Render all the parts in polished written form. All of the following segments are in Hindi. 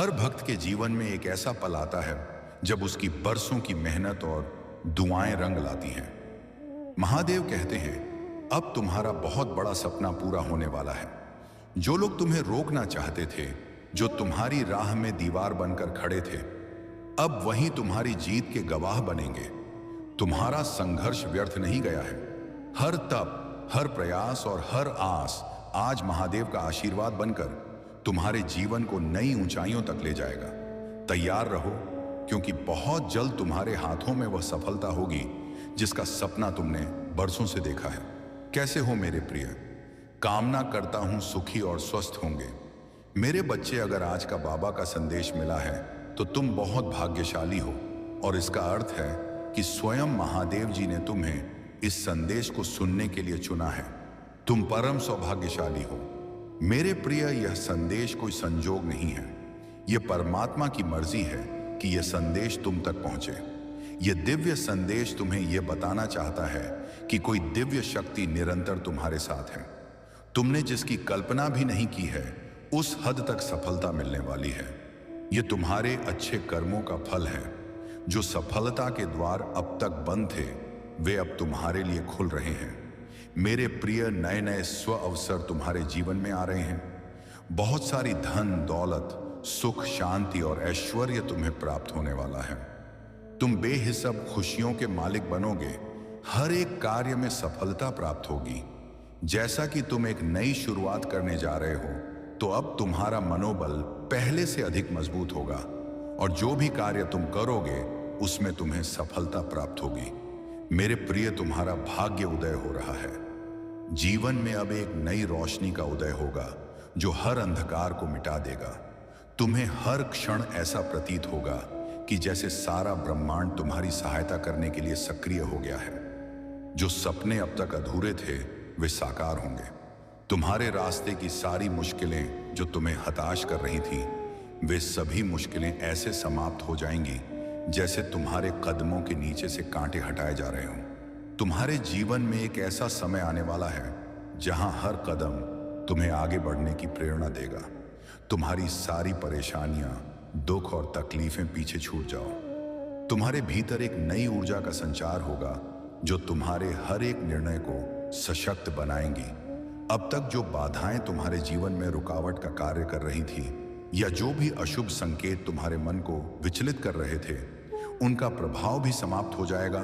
हर भक्त के जीवन में एक ऐसा पल आता है जब उसकी बरसों की मेहनत और दुआएं रंग लाती हैं। महादेव कहते हैं, अब तुम्हारा बहुत बड़ा सपना पूरा होने वाला है। जो लोग तुम्हें रोकना चाहते थे, जो तुम्हारी राह में दीवार बनकर खड़े थे, अब वहीं तुम्हारी जीत के गवाह बनेंगे। तुम्हारा संघर्ष व्यर्थ नहीं गया है। हर तप, हर प्रयास और हर आस आज महादेव का आशीर्वाद बनकर तुम्हारे जीवन को नई ऊंचाइयों तक ले जाएगा। तैयार रहो, क्योंकि बहुत जल्द तुम्हारे हाथों में वह सफलता होगी जिसका सपना तुमने बरसों से देखा है। कैसे हो मेरे प्रिय? कामना करता हूं सुखी और स्वस्थ होंगे। मेरे बच्चे, अगर आज का बाबा का संदेश मिला है तो तुम बहुत भाग्यशाली हो, और इसका अर्थ है कि स्वयं महादेव जी ने तुम्हें इस संदेश को सुनने के लिए चुना है। तुम परम सौभाग्यशाली हो मेरे प्रिय। यह संदेश कोई संजोग नहीं है, यह परमात्मा की मर्जी है कि यह संदेश तुम तक पहुंचे। यह दिव्य संदेश तुम्हें यह बताना चाहता है कि कोई दिव्य शक्ति निरंतर तुम्हारे साथ है। तुमने जिसकी कल्पना भी नहीं की है, उस हद तक सफलता मिलने वाली है। यह तुम्हारे अच्छे कर्मों का फल है। जो सफलता के द्वार अब तक बंद थे, वे अब तुम्हारे लिए खुल रहे हैं। मेरे प्रिय, नए नए स्व अवसर तुम्हारे जीवन में आ रहे हैं। बहुत सारी धन दौलत, सुख, शांति और ऐश्वर्य तुम्हें प्राप्त होने वाला है। तुम बेहिसाब खुशियों के मालिक बनोगे। हर एक कार्य में सफलता प्राप्त होगी। जैसा कि तुम एक नई शुरुआत करने जा रहे हो, तो अब तुम्हारा मनोबल पहले से अधिक मजबूत होगा, और जो भी कार्य तुम करोगे उसमें तुम्हें सफलता प्राप्त होगी। मेरे प्रिय, तुम्हारा भाग्य उदय हो रहा है। जीवन में अब एक नई रोशनी का उदय होगा जो हर अंधकार को मिटा देगा। तुम्हें हर क्षण ऐसा प्रतीत होगा कि जैसे सारा ब्रह्मांड तुम्हारी सहायता करने के लिए सक्रिय हो गया है। जो सपने अब तक अधूरे थे, वे साकार होंगे। तुम्हारे रास्ते की सारी मुश्किलें जो तुम्हें हताश कर रही थीं, वे सभी मुश्किलें ऐसे समाप्त हो जाएंगी जैसे तुम्हारे कदमों के नीचे से कांटे हटाए जा रहे हों। तुम्हारे जीवन में एक ऐसा समय आने वाला है जहां हर कदम तुम्हें आगे बढ़ने की प्रेरणा देगा। तुम्हारी सारी परेशानियां, दुख और तकलीफें पीछे छूट जाओ। तुम्हारे भीतर एक नई ऊर्जा का संचार होगा जो तुम्हारे हर एक निर्णय को सशक्त बनाएंगी। अब तक जो बाधाएं तुम्हारे जीवन में रुकावट का कार्य कर रही थी, या जो भी अशुभ संकेत तुम्हारे मन को विचलित कर रहे थे, उनका प्रभाव भी समाप्त हो जाएगा,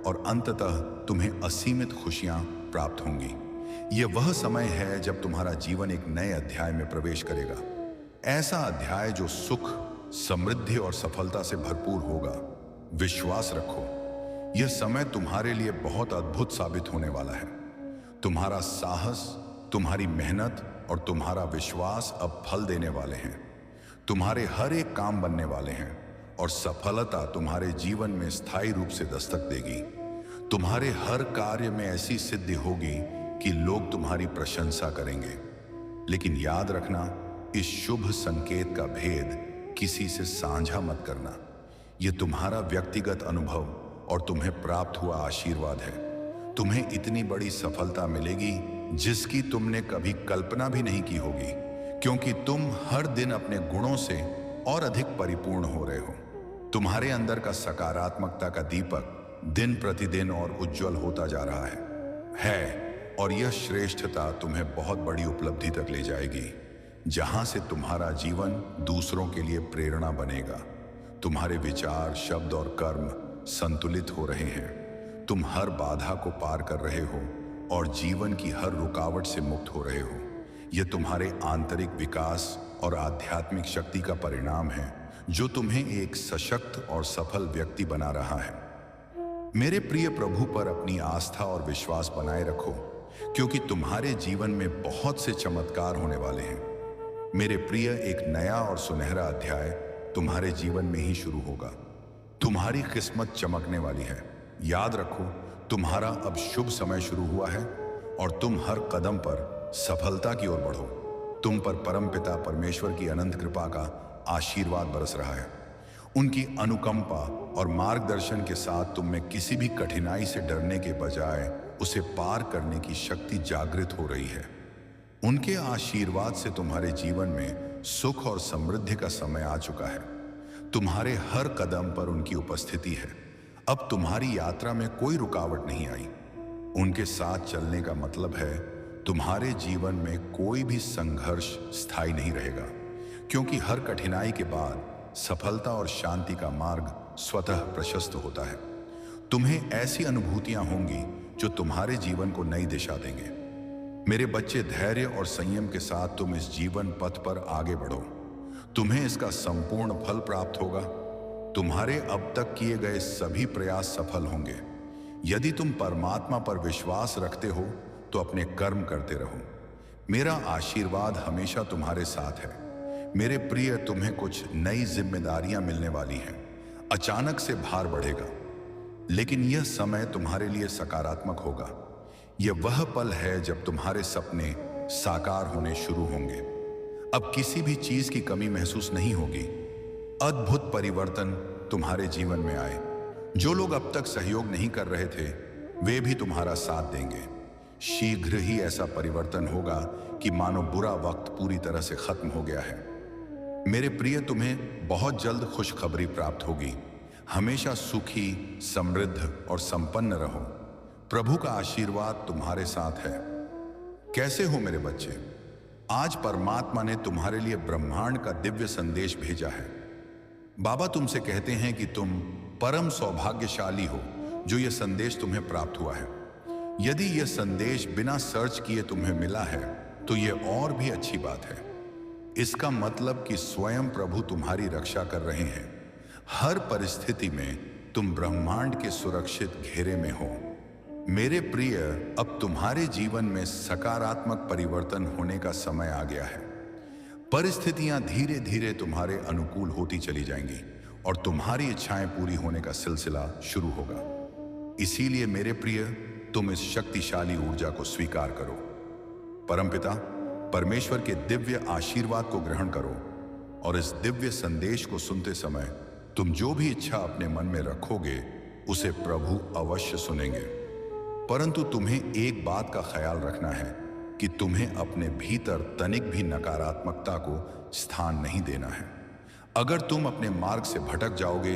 और अंततः तुम्हें असीमित खुशियां प्राप्त होंगी। यह वह समय है जब तुम्हारा जीवन एक नए अध्याय में प्रवेश करेगा। ऐसा अध्याय जो सुख, समृद्धि और सफलता से भरपूर होगा। विश्वास रखो, यह समय तुम्हारे लिए बहुत अद्भुत साबित होने वाला है। तुम्हारा साहस, तुम्हारी मेहनत और तुम्हारा विश्वास अब फल देने वाले हैं। तुम्हारे हर एक काम बनने वाले हैं, और सफलता तुम्हारे जीवन में स्थायी रूप से दस्तक देगी। तुम्हारे हर कार्य में ऐसी सिद्धि होगी कि लोग तुम्हारी प्रशंसा करेंगे। लेकिन याद रखना, इस शुभ संकेत का भेद किसी से साझा मत करना। यह तुम्हारा व्यक्तिगत अनुभव और तुम्हें प्राप्त हुआ आशीर्वाद है। तुम्हें इतनी बड़ी सफलता मिलेगी जिसकी तुमने कभी कल्पना भी नहीं की होगी, क्योंकि तुम हर दिन अपने गुणों से और अधिक परिपूर्ण हो रहे हो। तुम्हारे अंदर का सकारात्मकता का दीपक दिन प्रतिदिन और उज्जवल होता जा रहा है, और यह श्रेष्ठता तुम्हें बहुत बड़ी उपलब्धि तक ले जाएगी, जहां से तुम्हारा जीवन दूसरों के लिए प्रेरणा बनेगा। तुम्हारे विचार, शब्द और कर्म संतुलित हो रहे हैं। तुम हर बाधा को पार कर रहे हो और जीवन की हर रुकावट से मुक्त हो रहे हो। यह तुम्हारे आंतरिक विकास और आध्यात्मिक शक्ति का परिणाम है, जो तुम्हें एक सशक्त और सफल व्यक्ति बना रहा है। मेरे प्रिय, प्रभु पर अपनी आस्था और विश्वास बनाए रखो, क्योंकि तुम्हारे जीवन में बहुत से चमत्कार होने वाले हैं। मेरे प्रिय, एक नया और सुनहरा अध्याय तुम्हारे जीवन में ही शुरू होगा। तुम्हारी किस्मत चमकने वाली है। याद रखो, तुम्हारा अब शुभ समय शुरू हुआ है, और तुम हर कदम पर सफलता की ओर बढ़ो। तुम पर परमपिता परमेश्वर की अनंत कृपा का आशीर्वाद बरस रहा है। उनकी अनुकंपा और मार्गदर्शन के साथ तुम में किसी भी कठिनाई से डरने के बजाय उसे पार करने की शक्ति जागृत हो रही है। उनके आशीर्वाद से तुम्हारे जीवन में सुख और समृद्धि का समय आ चुका है। तुम्हारे हर कदम पर उनकी उपस्थिति है। अब तुम्हारी यात्रा में कोई रुकावट नहीं आई। उनके साथ चलने का मतलब है तुम्हारे जीवन में कोई भी संघर्ष स्थायी नहीं रहेगा, क्योंकि हर कठिनाई के बाद सफलता और शांति का मार्ग स्वतः प्रशस्त होता है। तुम्हें ऐसी अनुभूतियां होंगी जो तुम्हारे जीवन को नई दिशा देंगे। मेरे बच्चे, धैर्य और संयम के साथ तुम इस जीवन पथ पर आगे बढ़ो। तुम्हें इसका संपूर्ण फल प्राप्त होगा। तुम्हारे अब तक किए गए सभी प्रयास सफल होंगे। यदि तुम परमात्मा पर विश्वास रखते हो तो अपने कर्म करते रहो। मेरा आशीर्वाद हमेशा तुम्हारे साथ है। मेरे प्रिय, तुम्हें कुछ नई जिम्मेदारियां मिलने वाली हैं। अचानक से भार बढ़ेगा, लेकिन यह समय तुम्हारे लिए सकारात्मक होगा। यह वह पल है जब तुम्हारे सपने साकार होने शुरू होंगे। अब किसी भी चीज की कमी महसूस नहीं होगी। अद्भुत परिवर्तन तुम्हारे जीवन में आए। जो लोग अब तक सहयोग नहीं कर रहे थे, वे भी तुम्हारा साथ देंगे। शीघ्र ही ऐसा परिवर्तन होगा कि मानो बुरा वक्त पूरी तरह से खत्म हो गया है। मेरे प्रिय, तुम्हें बहुत जल्द खुशखबरी प्राप्त होगी। हमेशा सुखी, समृद्ध और संपन्न रहो। प्रभु का आशीर्वाद तुम्हारे साथ है। कैसे हो मेरे बच्चे? आज परमात्मा ने तुम्हारे लिए ब्रह्मांड का दिव्य संदेश भेजा है। बाबा तुमसे कहते हैं कि तुम परम सौभाग्यशाली हो जो यह संदेश तुम्हें प्राप्त हुआ है। यदि यह संदेश बिना सर्च किए तुम्हें मिला है तो यह और भी अच्छी बात है। इसका मतलब कि स्वयं प्रभु तुम्हारी रक्षा कर रहे हैं। हर परिस्थिति में तुम ब्रह्मांड के सुरक्षित घेरे में हो। मेरे प्रिय, अब तुम्हारे जीवन में सकारात्मक परिवर्तन होने का समय आ गया है। परिस्थितियां धीरे धीरे तुम्हारे अनुकूल होती चली जाएंगी और तुम्हारी इच्छाएं पूरी होने का सिलसिला शुरू होगा। इसीलिए मेरे प्रिय, तुम इस शक्तिशाली ऊर्जा को स्वीकार करो। परमपिता परमेश्वर के दिव्य आशीर्वाद को ग्रहण करो और इस दिव्य संदेश को सुनते समय तुम जो भी इच्छा अपने मन में रखोगे उसे प्रभु अवश्य सुनेंगे। परंतु तुम्हें एक बात का ख्याल रखना है कि तुम्हें अपने भीतर तनिक भी नकारात्मकता को स्थान नहीं देना है। अगर तुम अपने मार्ग से भटक जाओगे,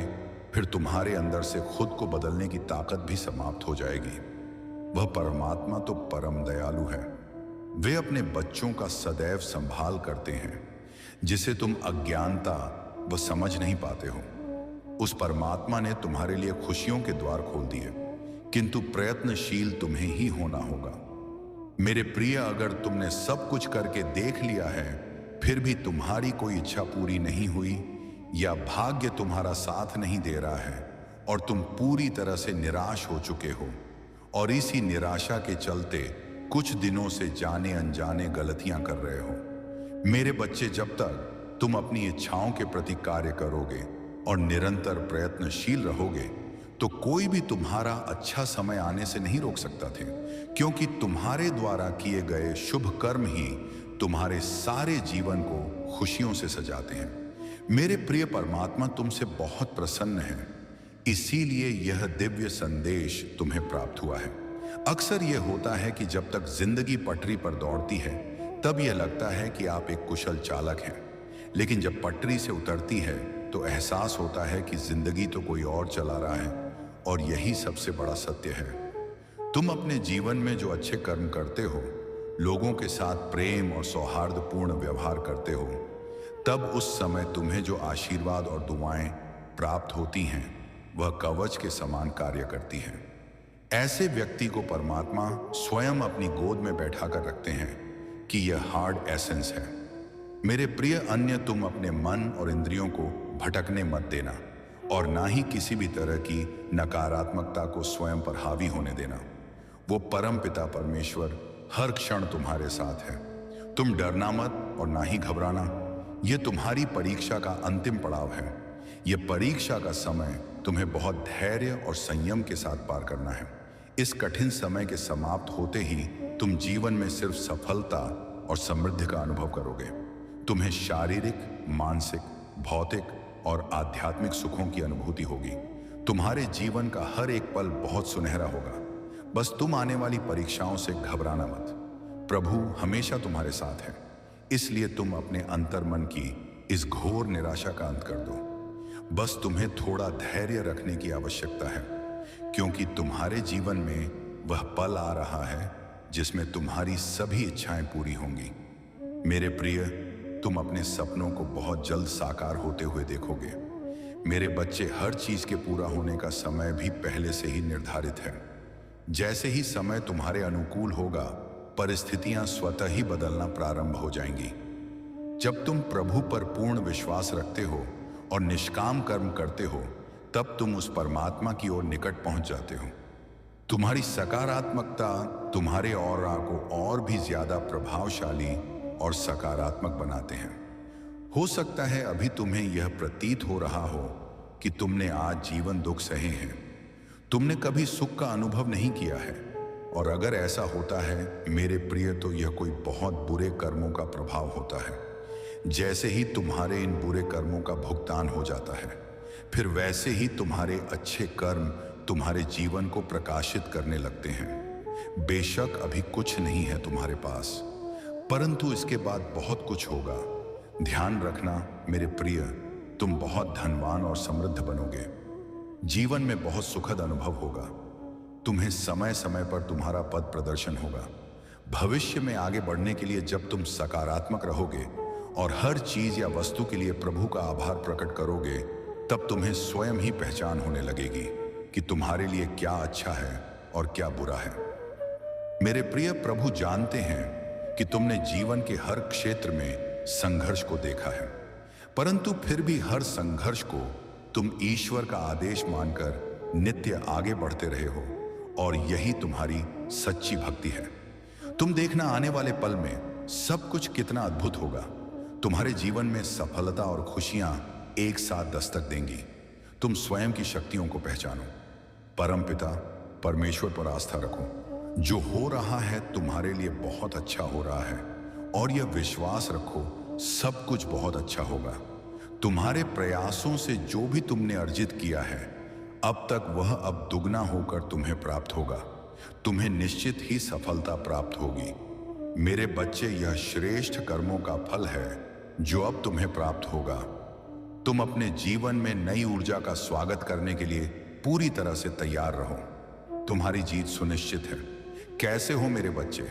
फिर तुम्हारे अंदर से खुद को बदलने की ताकत भी समाप्त हो जाएगी। वह परमात्मा तो परम दयालु है। वे अपने बच्चों का सदैव संभाल करते हैं, जिसे तुम अज्ञानता व समझ नहीं पाते हो। उस परमात्मा ने तुम्हारे लिए खुशियों के द्वार खोल दिए, किंतु प्रयत्नशील तुम्हें ही होना होगा। मेरे प्रिय, अगर तुमने सब कुछ करके देख लिया है फिर भी तुम्हारी कोई इच्छा पूरी नहीं हुई या भाग्य तुम्हारा साथ नहीं दे रहा है और तुम पूरी तरह से निराश हो चुके हो और इसी निराशा के चलते कुछ दिनों से जाने अनजाने गलतियां कर रहे हो, मेरे बच्चे, जब तक तुम अपनी इच्छाओं के प्रति कार्य करोगे और निरंतर प्रयत्नशील रहोगे तो कोई भी तुम्हारा अच्छा समय आने से नहीं रोक सकता थे, क्योंकि तुम्हारे द्वारा किए गए शुभ कर्म ही तुम्हारे सारे जीवन को खुशियों से सजाते हैं। मेरे प्रिय, परमात्मा तुमसे बहुत प्रसन्न है, इसीलिए यह दिव्य संदेश तुम्हें प्राप्त हुआ है। अक्सर यह होता है कि जब तक जिंदगी पटरी पर दौड़ती है तब यह लगता है कि आप एक कुशल चालक हैं, लेकिन जब पटरी से उतरती है तो एहसास होता है कि जिंदगी तो कोई और चला रहा है, और यही सबसे बड़ा सत्य है। तुम अपने जीवन में जो अच्छे कर्म करते हो, लोगों के साथ प्रेम और सौहार्दपूर्ण व्यवहार करते हो, तब उस समय तुम्हें जो आशीर्वाद और दुआएं प्राप्त होती हैं वह कवच के समान कार्य करती हैं। ऐसे व्यक्ति को परमात्मा स्वयं अपनी गोद में बैठाकर रखते हैं कि यह हार्ड एसेंस है। मेरे प्रिय, अन्य तुम अपने मन और इंद्रियों को भटकने मत देना और ना ही किसी भी तरह की नकारात्मकता को स्वयं पर हावी होने देना। वो परम पिता परमेश्वर हर क्षण तुम्हारे साथ है। तुम डरना मत और ना ही घबराना। यह तुम्हारी परीक्षा का अंतिम पड़ाव है। यह परीक्षा का समय तुम्हें बहुत धैर्य और संयम के साथ पार करना है। इस कठिन समय के समाप्त होते ही तुम जीवन में सिर्फ सफलता और समृद्धि का अनुभव करोगे। तुम्हें शारीरिक, मानसिक, भौतिक और आध्यात्मिक सुखों की अनुभूति होगी। तुम्हारे जीवन का हर एक पल बहुत सुनहरा होगा। बस तुम आने वाली परीक्षाओं से घबराना मत। प्रभु हमेशा तुम्हारे साथ है। इसलिए तुम अपने अंतर्मन की इस घोर निराशा का अंत कर दो। बस तुम्हें थोड़ा धैर्य रखने की आवश्यकता है, क्योंकि तुम्हारे जीवन में वह पल आ रहा है जिसमें तुम्हारी सभी इच्छाएं पूरी होंगी। मेरे प्रिय, तुम अपने सपनों को बहुत जल्द साकार होते हुए देखोगे। मेरे बच्चे, हर चीज के पूरा होने का समय भी पहले से ही निर्धारित है। जैसे ही समय तुम्हारे अनुकूल होगा, परिस्थितियां स्वतः ही बदलना प्रारंभ हो जाएंगी। जब तुम प्रभु पर पूर्ण विश्वास रखते हो और निष्काम कर्म करते हो, तब तुम उस परमात्मा की ओर निकट पहुंच जाते हो। तुम्हारी सकारात्मकता तुम्हारे ऑरा को और भी ज्यादा प्रभावशाली और सकारात्मक बनाते हैं। हो सकता है अभी तुम्हें यह प्रतीत हो रहा हो कि तुमने आज जीवन दुख सहे हैं, तुमने कभी सुख का अनुभव नहीं किया है, और अगर ऐसा होता है मेरे प्रिय, तो यह कोई बहुत बुरे कर्मों का प्रभाव होता है। जैसे ही तुम्हारे इन बुरे कर्मों का भुगतान हो जाता है, फिर वैसे ही तुम्हारे अच्छे कर्म तुम्हारे जीवन को प्रकाशित करने लगते हैं। बेशक अभी कुछ नहीं है तुम्हारे पास, परंतु इसके बाद बहुत कुछ होगा। ध्यान रखना मेरे प्रिय, तुम बहुत धनवान और समृद्ध बनोगे। जीवन में बहुत सुखद अनुभव होगा। तुम्हें समय समय पर तुम्हारा पद प्रदर्शन होगा। भविष्य में आगे बढ़ने के लिए जब तुम सकारात्मक रहोगे और हर चीज या वस्तु के लिए प्रभु का आभार प्रकट करोगे, तब तुम्हें स्वयं ही पहचान होने लगेगी कि तुम्हारे लिए क्या अच्छा है और क्या बुरा है। मेरे प्रिय, प्रभु जानते हैं कि तुमने जीवन के हर क्षेत्र में संघर्ष को देखा है, परंतु फिर भी हर संघर्ष को तुम ईश्वर का आदेश मानकर नित्य आगे बढ़ते रहे हो, और यही तुम्हारी सच्ची भक्ति है। तुम देखना, आने वाले पल में सब कुछ कितना अद्भुत होगा। तुम्हारे जीवन में सफलता और खुशियां एक साथ दस्तक देंगी। तुम स्वयं की शक्तियों को पहचानो। परमपिता परमेश्वर पर आस्था रखो। जो हो रहा है तुम्हारे लिए बहुत अच्छा हो रहा है, और यह विश्वास रखो सब कुछ बहुत अच्छा होगा। तुम्हारे प्रयासों से जो भी तुमने अर्जित किया है अब तक, वह अब दुगना होकर तुम्हें प्राप्त होगा। तुम्हें निश्चित ही सफलता प्राप्त होगी। मेरे बच्चे, यह श्रेष्ठ कर्मों का फल है जो अब तुम्हें प्राप्त होगा। तुम अपने जीवन में नई ऊर्जा का स्वागत करने के लिए पूरी तरह से तैयार रहो। तुम्हारी जीत सुनिश्चित है। कैसे हो मेरे बच्चे?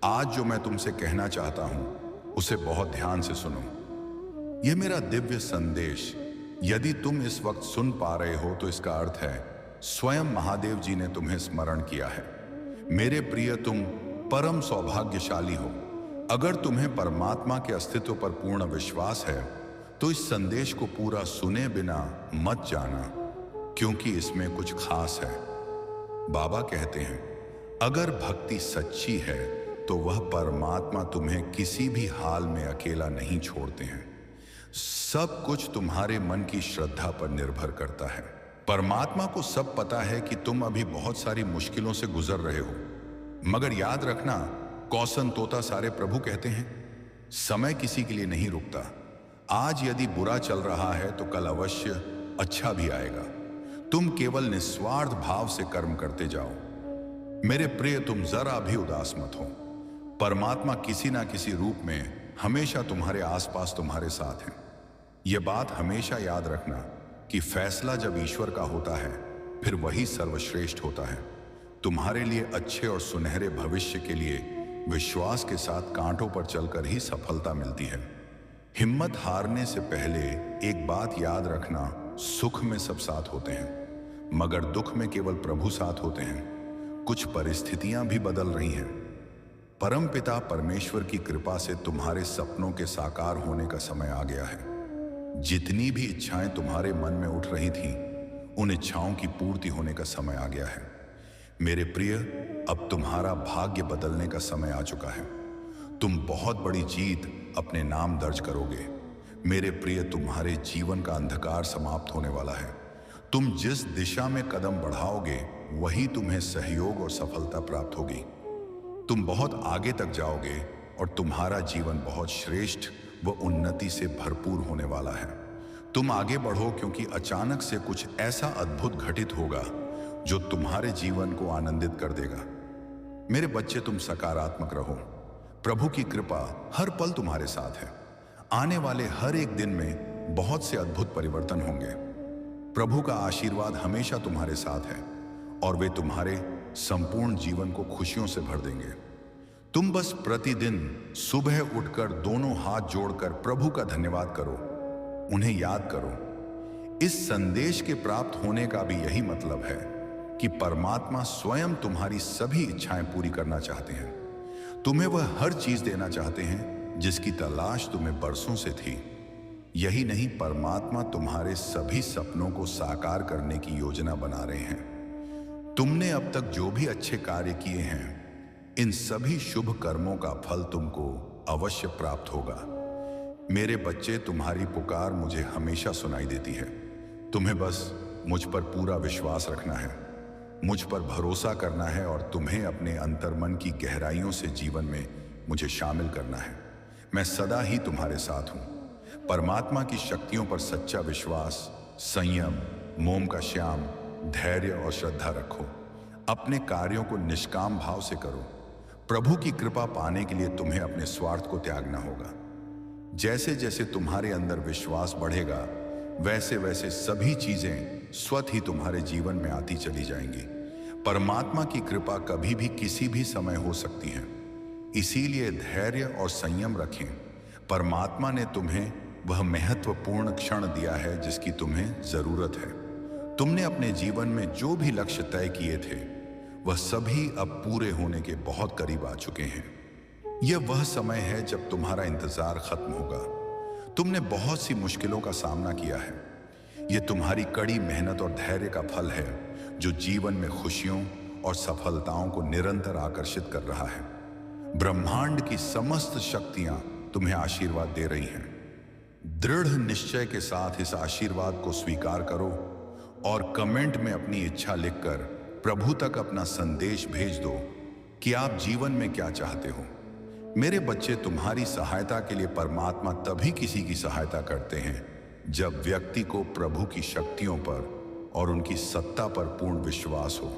आज जो मैं तुमसे कहना चाहता हूं, उसे बहुत ध्यान से सुनो। यह मेरा दिव्य संदेश यदि तुम इस वक्त सुन पा रहे हो, तो इसका अर्थ है स्वयं महादेव जी ने तुम्हें स्मरण किया है। मेरे प्रिय, तुम परम सौभाग्यशाली हो। अगर तुम्हें परमात्मा के अस्तित्व पर पूर्ण विश्वास है, तो इस संदेश को पूरा सुने बिना मत जाना, क्योंकि इसमें कुछ खास है। बाबा कहते हैं, अगर भक्ति सच्ची है तो वह परमात्मा तुम्हें किसी भी हाल में अकेला नहीं छोड़ते हैं। सब कुछ तुम्हारे मन की श्रद्धा पर निर्भर करता है। परमात्मा को सब पता है कि तुम अभी बहुत सारी मुश्किलों से गुजर रहे हो, मगर याद रखना, कौसन तोता सारे प्रभु कहते हैं, समय किसी के लिए नहीं रुकता। आज यदि बुरा चल रहा है तो कल अवश्य अच्छा भी आएगा। तुम केवल निस्वार्थ भाव से कर्म करते जाओ। मेरे प्रिय, तुम जरा भी उदास मत हो। परमात्मा किसी ना किसी रूप में हमेशा तुम्हारे आसपास तुम्हारे साथ है। यह बात हमेशा याद रखना कि फैसला जब ईश्वर का होता है, फिर वही सर्वश्रेष्ठ होता है। तुम्हारे लिए अच्छे और सुनहरे भविष्य के लिए विश्वास के साथ कांटों पर चलकर ही सफलता मिलती है। हिम्मत हारने से पहले एक बात याद रखना, सुख में सब साथ होते हैं, मगर दुख में केवल प्रभु साथ होते हैं। कुछ परिस्थितियां भी बदल रही हैं। परमपिता परमेश्वर की कृपा से तुम्हारे सपनों के साकार होने का समय आ गया है। जितनी भी इच्छाएं तुम्हारे मन में उठ रही थीं, उन इच्छाओं की पूर्ति होने का समय आ गया है। मेरे प्रिय, अब तुम्हारा भाग्य बदलने का समय आ चुका है। तुम बहुत बड़ी जीत अपने नाम दर्ज करोगे। मेरे प्रिय, तुम्हारे जीवन का अंधकार समाप्त होने वाला है। तुम जिस दिशा में कदम बढ़ाओगे, वही तुम्हें सहयोग और सफलता प्राप्त होगी। तुम बहुत आगे तक जाओगे और तुम्हारा जीवन बहुत श्रेष्ठ व उन्नति से भरपूर होने वाला है। तुम आगे बढ़ो, क्योंकि अचानक से कुछ ऐसा अद्भुत घटित होगा जो तुम्हारे जीवन को आनंदित कर देगा। मेरे बच्चे, तुम सकारात्मक रहो। प्रभु की कृपा हर पल तुम्हारे साथ है। आने वाले हर एक दिन में बहुत से अद्भुत परिवर्तन होंगे। प्रभु का आशीर्वाद हमेशा तुम्हारे साथ है और वे तुम्हारे संपूर्ण जीवन को खुशियों से भर देंगे। तुम बस प्रतिदिन सुबह उठकर दोनों हाथ जोड़कर प्रभु का धन्यवाद करो, उन्हें याद करो। इस संदेश के प्राप्त होने का भी यही मतलब है कि परमात्मा स्वयं तुम्हारी सभी इच्छाएं पूरी करना चाहते हैं। तुम्हें वह हर चीज देना चाहते हैं जिसकी तलाश तुम्हें बरसों से थी। यही नहीं, परमात्मा तुम्हारे सभी सपनों को साकार करने की योजना बना रहे हैं। तुमने अब तक जो भी अच्छे कार्य किए हैं, इन सभी शुभ कर्मों का फल तुमको अवश्य प्राप्त होगा। मेरे बच्चे, तुम्हारी पुकार मुझे हमेशा सुनाई देती है। तुम्हें बस मुझ पर पूरा विश्वास रखना है, मुझ पर भरोसा करना है और तुम्हें अपने अंतर्मन की गहराइयों से जीवन में मुझे शामिल करना है। मैं सदा ही तुम्हारे साथ हूं। परमात्मा की शक्तियों पर सच्चा विश्वास, संयम, मोम का श्याम, धैर्य और श्रद्धा रखो। अपने कार्यों को निष्काम भाव से करो। प्रभु की कृपा पाने के लिए तुम्हें अपने स्वार्थ को त्यागना होगा। जैसे जैसे तुम्हारे अंदर विश्वास बढ़ेगा, वैसे वैसे सभी चीजें स्वतः ही तुम्हारे जीवन में आती चली जाएंगी। परमात्मा की कृपा कभी भी किसी भी समय हो सकती है, इसीलिए धैर्य और संयम रखें। परमात्मा ने तुम्हें वह महत्वपूर्ण क्षण दिया है जिसकी तुम्हें जरूरत है। तुमने अपने जीवन में जो भी लक्ष्य तय किए थे, वह सभी अब पूरे होने के बहुत करीब आ चुके हैं। यह वह समय है जब तुम्हारा इंतजार खत्म होगा। तुमने बहुत सी मुश्किलों का सामना किया है। यह तुम्हारी कड़ी मेहनत और धैर्य का फल है जो जीवन में खुशियों और सफलताओं को निरंतर आकर्षित कर रहा है। ब्रह्मांड की समस्त शक्तियां तुम्हें आशीर्वाद दे रही हैं। दृढ़ निश्चय के साथ इस आशीर्वाद को स्वीकार करो और कमेंट में अपनी इच्छा लिखकर प्रभु तक अपना संदेश भेज दो कि आप जीवन में क्या चाहते हो। मेरे बच्चे, तुम्हारी सहायता के लिए परमात्मा तभी किसी की सहायता करते हैं जब व्यक्ति को प्रभु की शक्तियों पर और उनकी सत्ता पर पूर्ण विश्वास हो।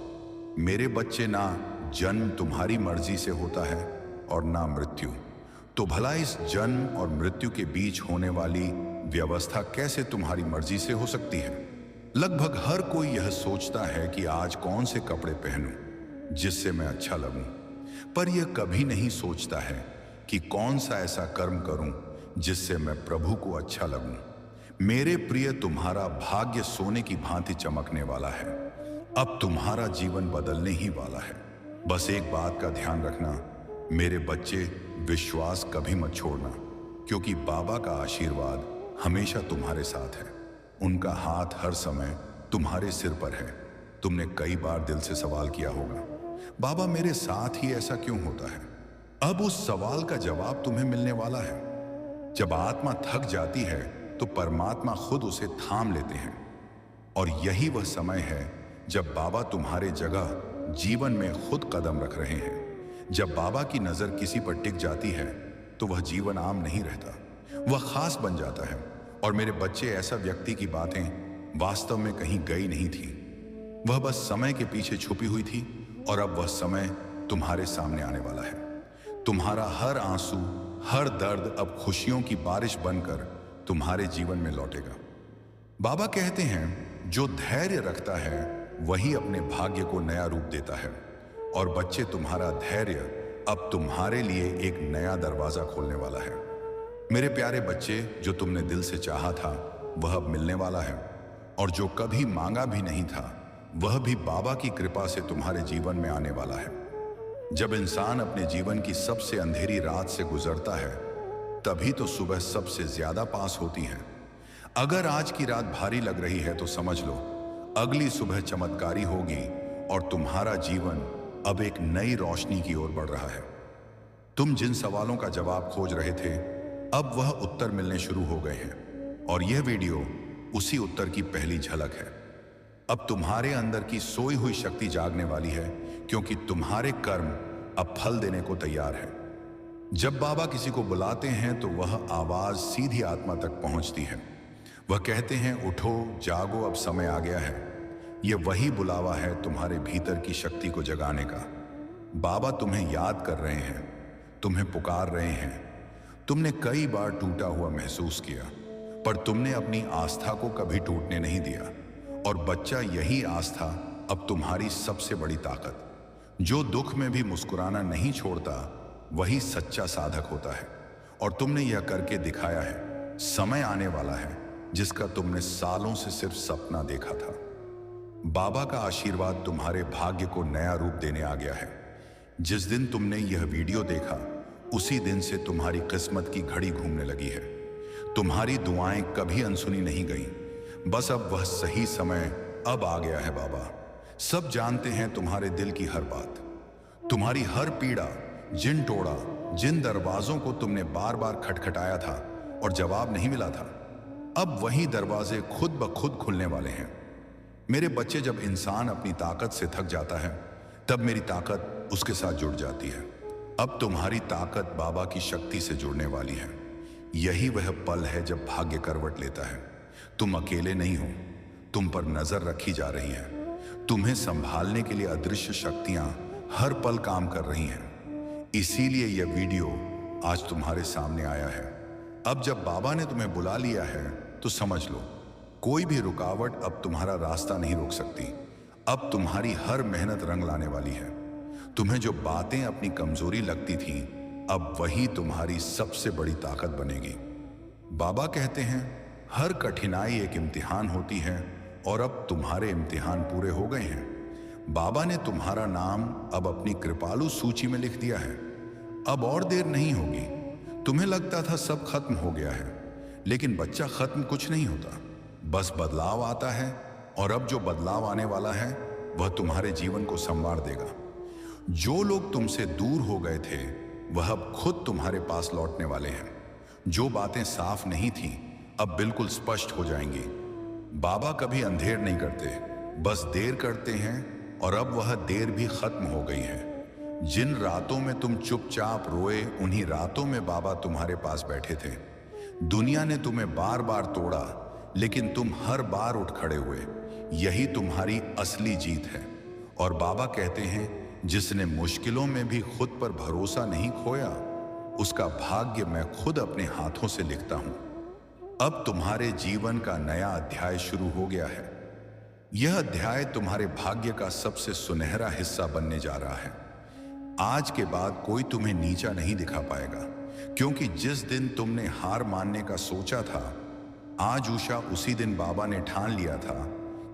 मेरे बच्चे, ना जन्म तुम्हारी मर्जी से होता है और ना मृत्यु, तो भला इस जन्म और मृत्यु के बीच होने वाली व्यवस्था कैसे तुम्हारी मर्जी से हो सकती है? लगभग हर कोई यह सोचता है कि आज कौन से कपड़े पहनूं जिससे मैं अच्छा लगूं, पर यह कभी नहीं सोचता है कि कौन सा ऐसा कर्म करूं जिससे मैं प्रभु को अच्छा लगूं। मेरे प्रिय, तुम्हारा भाग्य सोने की भांति चमकने वाला है। अब तुम्हारा जीवन बदलने ही वाला है। बस एक बात का ध्यान रखना मेरे बच्चे, विश्वास कभी मत छोड़ना, क्योंकि बाबा का आशीर्वाद हमेशा तुम्हारे साथ है। उनका हाथ हर समय तुम्हारे सिर पर है। तुमने कई बार दिल से सवाल किया होगा, बाबा मेरे साथ ही ऐसा क्यों होता है? अब उस सवाल का जवाब तुम्हें मिलने वाला है। जब आत्मा थक जाती है तो परमात्मा खुद उसे थाम लेते हैं, और यही वह समय है जब बाबा तुम्हारे जगह जीवन में खुद कदम रख रहे हैं। जब बाबा की नजर किसी पर टिक जाती है तो वह जीवन आम नहीं रहता, वह खास बन जाता है। और मेरे बच्चे, ऐसा व्यक्ति की बातें वास्तव में कहीं गई नहीं थी, वह बस समय के पीछे छुपी हुई थी, और अब वह समय तुम्हारे सामने आने वाला है। तुम्हारा हर आंसू, हर दर्द अब खुशियों की बारिश बनकर तुम्हारे जीवन में लौटेगा। बाबा कहते हैं, जो धैर्य रखता है वही अपने भाग्य को नया रूप देता है। और बच्चे, तुम्हारा धैर्य अब तुम्हारे लिए एक नया दरवाजा खोलने वाला है। मेरे प्यारे बच्चे, जो तुमने दिल से चाहा था वह अब मिलने वाला है, और जो कभी मांगा भी नहीं था वह भी बाबा की कृपा से तुम्हारे जीवन में आने वाला है। जब इंसान अपने जीवन की सबसे अंधेरी रात से गुजरता है, तभी तो सुबह सबसे ज्यादा पास होती है। अगर आज की रात भारी लग रही है तो समझ लो, अगली सुबह चमत्कारी होगी और तुम्हारा जीवन अब एक नई रोशनी की ओर बढ़ रहा है। तुम जिन सवालों का जवाब खोज रहे थे, अब वह उत्तर मिलने शुरू हो गए हैं, और यह वीडियो उसी उत्तर की पहली झलक है। अब तुम्हारे अंदर की सोई हुई शक्ति जागने वाली है, क्योंकि तुम्हारे कर्म अब फल देने को तैयार है। जब बाबा किसी को बुलाते हैं तो वह आवाज सीधी आत्मा तक पहुंचती है। वह कहते हैं, उठो, जागो, अब समय आ गया है। यह वही बुलावा है तुम्हारे भीतर की शक्ति को जगाने का। बाबा तुम्हें याद कर रहे हैं, तुम्हें पुकार रहे हैं। तुमने कई बार टूटा हुआ महसूस किया, पर तुमने अपनी आस्था को कभी टूटने नहीं दिया। और बच्चा, यही आस्था अब तुम्हारी सबसे बड़ी ताकत। जो दुख में भी मुस्कुराना नहीं छोड़ता, वही सच्चा साधक होता है। और तुमने यह करके दिखाया है। समय आने वाला है जिसका तुमने सालों से सिर्फ सपना देखा था। बाबा का आशीर्वाद तुम्हारे भाग्य को नया रूप देने आ गया है। जिस दिन तुमने यह वीडियो देखा, उसी दिन से तुम्हारी किस्मत की घड़ी घूमने लगी है। तुम्हारी दुआएं कभी अनसुनी नहीं गईं। बस अब वह सही समय अब आ गया है। बाबा सब जानते हैं तुम्हारे दिल की हर बात, तुम्हारी हर पीड़ा, जिन टोड़ा, जिन दरवाजों को तुमने बार बार खटखटाया था और जवाब नहीं मिला था, अब वही दरवाजे खुद ब खुद खुलने वाले हैं। मेरे बच्चे, जब इंसान अपनी ताकत से थक जाता है, तब मेरी ताकत उसके साथ जुड़ जाती है। अब तुम्हारी ताकत बाबा की शक्ति से जुड़ने वाली है। यही वह पल है जब भाग्य करवट लेता है। तुम अकेले नहीं हो, तुम पर नजर रखी जा रही है। तुम्हें संभालने के लिए अदृश्य शक्तियां हर पल काम कर रही हैं। इसीलिए यह वीडियो आज तुम्हारे सामने आया है। अब जब बाबा ने तुम्हें बुला लिया है, तो समझ लो, कोई भी रुकावट अब तुम्हारा रास्ता नहीं रोक सकती। अब तुम्हारी हर मेहनत रंग लाने वाली है। तुम्हें जो बातें अपनी कमजोरी लगती थीं, अब वही तुम्हारी सबसे बड़ी ताकत बनेगी। बाबा कहते हैं, हर कठिनाई एक इम्तिहान होती है, और अब तुम्हारे इम्तिहान पूरे हो गए हैं। बाबा ने तुम्हारा नाम अब अपनी कृपालु सूची में लिख दिया है। अब और देर नहीं होगी। तुम्हें लगता था सब खत्म हो गया है, लेकिन बच्चा, खत्म कुछ नहीं होता, बस बदलाव आता है। और अब जो बदलाव आने वाला है, वह तुम्हारे जीवन को संवार देगा। जो लोग तुमसे दूर हो गए थे, वह अब खुद तुम्हारे पास लौटने वाले हैं। जो बातें साफ नहीं थीं, अब बिल्कुल स्पष्ट हो जाएंगी। बाबा कभी अंधेर नहीं करते, बस देर करते हैं, और अब वह देर भी खत्म हो गई है। जिन रातों में तुम चुपचाप रोए, उन्हीं रातों में बाबा तुम्हारे पास बैठे थे। दुनिया ने तुम्हें बार बार तोड़ा, लेकिन तुम हर बार उठ खड़े हुए। यही तुम्हारी असली जीत है। और बाबा कहते हैं, जिसने मुश्किलों में भी खुद पर भरोसा नहीं खोया, उसका भाग्य मैं खुद अपने हाथों से लिखता हूं। अब तुम्हारे जीवन का नया अध्याय शुरू हो गया है। यह अध्याय तुम्हारे भाग्य का सबसे सुनहरा हिस्सा बनने जा रहा है। आज के बाद कोई तुम्हें नीचा नहीं दिखा पाएगा, क्योंकि जिस दिन तुमने हार मानने का सोचा था, आज उषा उसी दिन बाबा ने ठान लिया था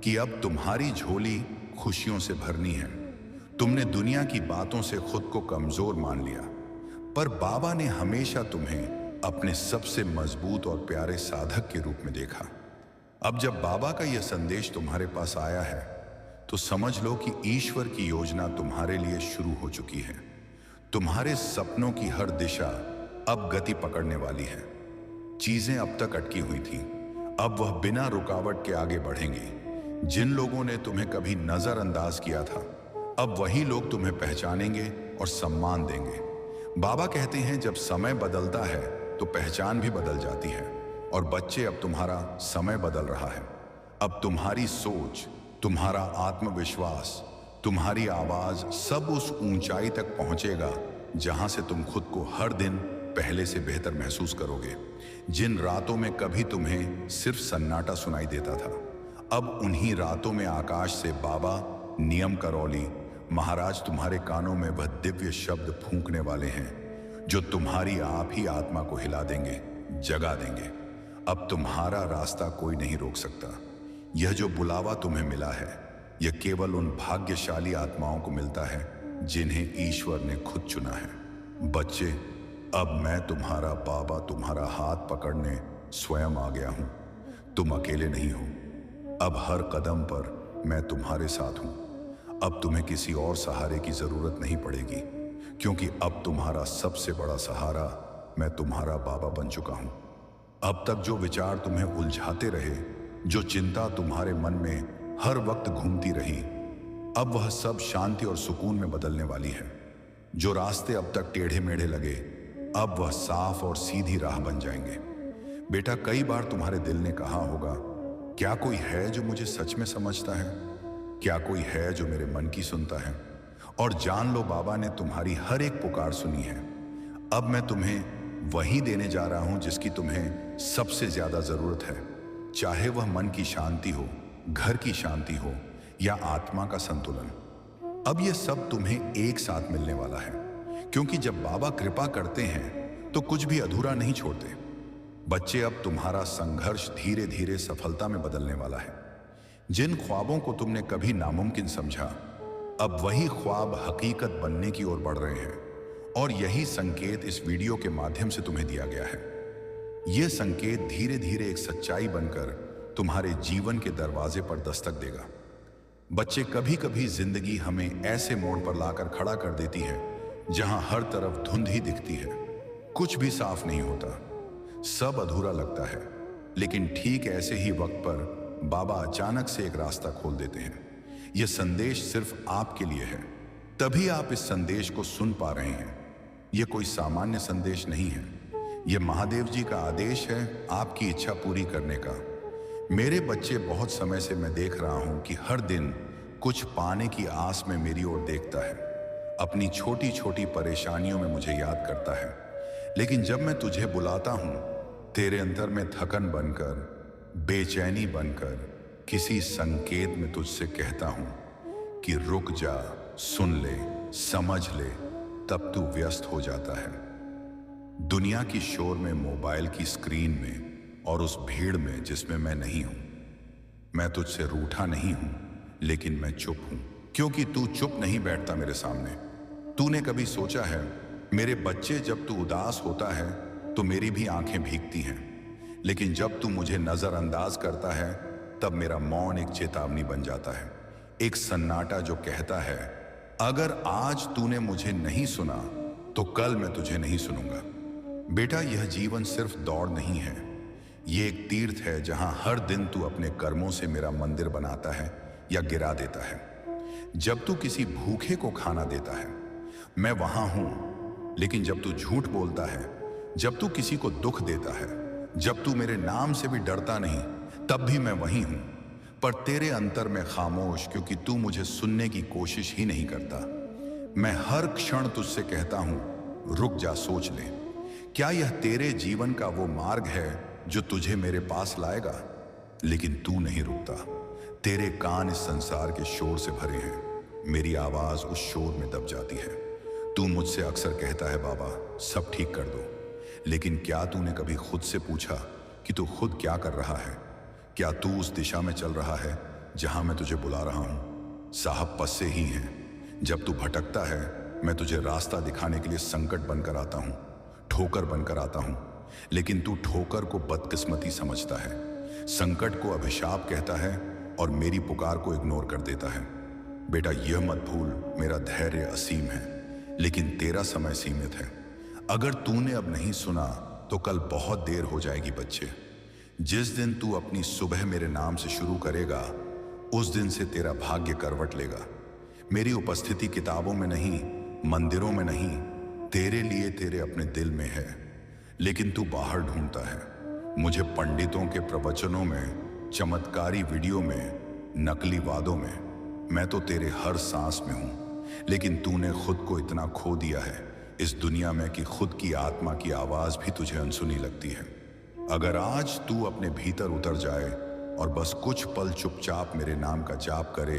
कि अब तुम्हारी झोली खुशियों से भरनी है। तुमने दुनिया की बातों से खुद को कमजोर मान लिया, पर बाबा ने हमेशा तुम्हें अपने सबसे मजबूत और प्यारे साधक के रूप में देखा। अब जब बाबा का यह संदेश तुम्हारे पास आया है, तो समझ लो कि ईश्वर की योजना तुम्हारे लिए शुरू हो चुकी है। तुम्हारे सपनों की हर दिशा अब गति पकड़ने वाली है। चीजें अब तक अटकी हुई थी, अब वह बिना रुकावट के आगे बढ़ेंगी। जिन लोगों ने तुम्हें कभी नजरअंदाज किया था, अब वही लोग तुम्हें पहचानेंगे और सम्मान देंगे। बाबा कहते हैं, जब समय बदलता है तो पहचान भी बदल जाती है। और बच्चे, अब तुम्हारा समय बदल रहा है। अब तुम्हारी सोच, तुम्हारा आत्मविश्वास, तुम्हारी आवाज सब उस ऊंचाई तक पहुंचेगा जहां से तुम खुद को हर दिन पहले से बेहतर महसूस करोगे। जिन रातों में कभी तुम्हें सिर्फ सन्नाटा सुनाई देता था, अब उन्हीं रातों में आकाश से बाबा नियम करौली महाराज तुम्हारे कानों में वह दिव्य शब्द फूंकने वाले हैं, जो तुम्हारी आप ही आत्मा को हिला देंगे, जगा देंगे। अब तुम्हारा रास्ता कोई नहीं रोक सकता। यह जो बुलावा तुम्हें मिला है, यह केवल उन भाग्यशाली आत्माओं को मिलता है जिन्हें ईश्वर ने खुद चुना है। बच्चे, अब मैं तुम्हारा बाबा तुम्हारा हाथ पकड़ने स्वयं आ गया हूं। तुम अकेले नहीं हो। अब हर कदम पर मैं तुम्हारे साथ हूं। अब तुम्हें किसी और सहारे की जरूरत नहीं पड़ेगी, क्योंकि अब तुम्हारा सबसे बड़ा सहारा मैं तुम्हारा बाबा बन चुका हूं। अब तक जो विचार तुम्हें उलझाते रहे, जो चिंता तुम्हारे मन में हर वक्त घूमती रही, अब वह सब शांति और सुकून में बदलने वाली है। जो रास्ते अब तक टेढ़े मेढ़े लगे, अब वह साफ और सीधी राह बन जाएंगे। बेटा, कई बार तुम्हारे दिल ने कहा होगा, क्या कोई है जो मुझे सच में समझता है? क्या कोई है जो मेरे मन की सुनता है? और जान लो, बाबा ने तुम्हारी हर एक पुकार सुनी है। अब मैं तुम्हें वही देने जा रहा हूं जिसकी तुम्हें सबसे ज्यादा जरूरत है, चाहे वह मन की शांति हो, घर की शांति हो या आत्मा का संतुलन। अब यह सब तुम्हें एक साथ मिलने वाला है, क्योंकि जब बाबा कृपा करते हैं तो कुछ भी अधूरा नहीं छोड़ते। बच्चे, अब तुम्हारा संघर्ष धीरे धीरे सफलता में बदलने वाला है। जिन ख्वाबों को तुमने कभी नामुमकिन समझा, अब वही ख्वाब हकीकत बनने की ओर बढ़ रहे हैं। और यही संकेत इस वीडियो के माध्यम से तुम्हें दिया गया है। यह संकेत धीरे धीरे एक सच्चाई बनकर तुम्हारे जीवन के दरवाजे पर दस्तक देगा। बच्चे, कभी कभी जिंदगी हमें ऐसे मोड़ पर लाकर खड़ा कर देती है जहां हर तरफ धुंध ही दिखती है, कुछ भी साफ नहीं होता, सब अधूरा लगता है। लेकिन ठीक ऐसे ही वक्त पर बाबा अचानक से एक रास्ता खोल देते हैं। यह संदेश सिर्फ आपके लिए है, तभी आप इस संदेश को सुन पा रहे हैं। यह कोई सामान्य संदेश नहीं है, यह महादेव जी का आदेश है आपकी इच्छा पूरी करने का। मेरे बच्चे, बहुत समय से मैं देख रहा हूं कि हर दिन कुछ पाने की आस में मेरी ओर देखता है, अपनी छोटी छोटी परेशानियों में मुझे याद करता है। लेकिन जब मैं तुझे बुलाता हूं, तेरे अंदर में थकन बनकर, बेचैनी बनकर, किसी संकेत में तुझसे कहता हूं कि रुक जा, सुन ले, समझ ले, तब तू व्यस्त हो जाता है। दुनिया की शोर में, मोबाइल की स्क्रीन में और उस भीड़ में जिसमें मैं नहीं हूं। मैं तुझसे रूठा नहीं हूं, लेकिन मैं चुप हूं, क्योंकि तू चुप नहीं बैठता मेरे सामने। तूने कभी सोचा है, मेरे बच्चे, जब तू उदास होता है तो मेरी भी आंखें भीगती हैं, लेकिन जब तू मुझे नजरअंदाज करता है तब मेरा मौन एक चेतावनी बन जाता है, एक सन्नाटा जो कहता है, अगर आज तूने मुझे नहीं सुना तो कल मैं तुझे नहीं सुनूंगा। बेटा, यह जीवन सिर्फ दौड़ नहीं है, ये एक तीर्थ है जहां हर दिन तू अपने कर्मों से मेरा मंदिर बनाता है या गिरा देता है। जब तू किसी भूखे को खाना देता है, मैं वहां हूं, लेकिन जब तू झूठ बोलता है, जब तू किसी को दुख देता है, जब तू मेरे नाम से भी डरता नहीं, तब भी मैं वहीं हूं, पर तेरे अंतर में खामोश, क्योंकि तू मुझे सुनने की कोशिश ही नहीं करता। मैं हर क्षण तुझसे कहता हूं, रुक जा, सोच ले, क्या यह तेरे जीवन का वो मार्ग है जो तुझे मेरे पास लाएगा? लेकिन तू नहीं रुकता। तेरे कान इस संसार के शोर से भरे हैं, मेरी आवाज उस शोर में दब जाती है। तू मुझसे अक्सर कहता है, बाबा सब ठीक कर दो, लेकिन क्या तूने कभी खुद से पूछा कि तू खुद क्या कर रहा है? क्या तू उस दिशा में चल रहा है जहां मैं तुझे बुला रहा हूं? साहब पस्से ही हैं। जब तू भटकता है, मैं तुझे रास्ता दिखाने के लिए संकट बनकर आता हूं, ठोकर बनकर आता हूं, लेकिन तू ठोकर को बदकिस्मती समझता है, संकट को अभिशाप कहता है और मेरी पुकार को इग्नोर कर देता है। बेटा, यह मत भूल, मेरा धैर्य असीम है, लेकिन तेरा समय सीमित है। अगर तूने अब नहीं सुना तो कल बहुत देर हो जाएगी। बच्चे, जिस दिन तू अपनी सुबह मेरे नाम से शुरू करेगा, उस दिन से तेरा भाग्य करवट लेगा। मेरी उपस्थिति किताबों में नहीं, मंदिरों में नहीं, तेरे लिए तेरे अपने दिल में है। लेकिन तू बाहर ढूंढता है मुझे पंडितों के प्रवचनों में, चमत्कारी वीडियो में, नकली वादों में। मैं तो तेरे हर सांस में हूं, लेकिन तूने खुद को इतना खो दिया है इस दुनिया में कि खुद की आत्मा की आवाज भी तुझे अनसुनी लगती है। अगर आज तू अपने भीतर उतर जाए और बस कुछ पल चुपचाप मेरे नाम का जाप करे,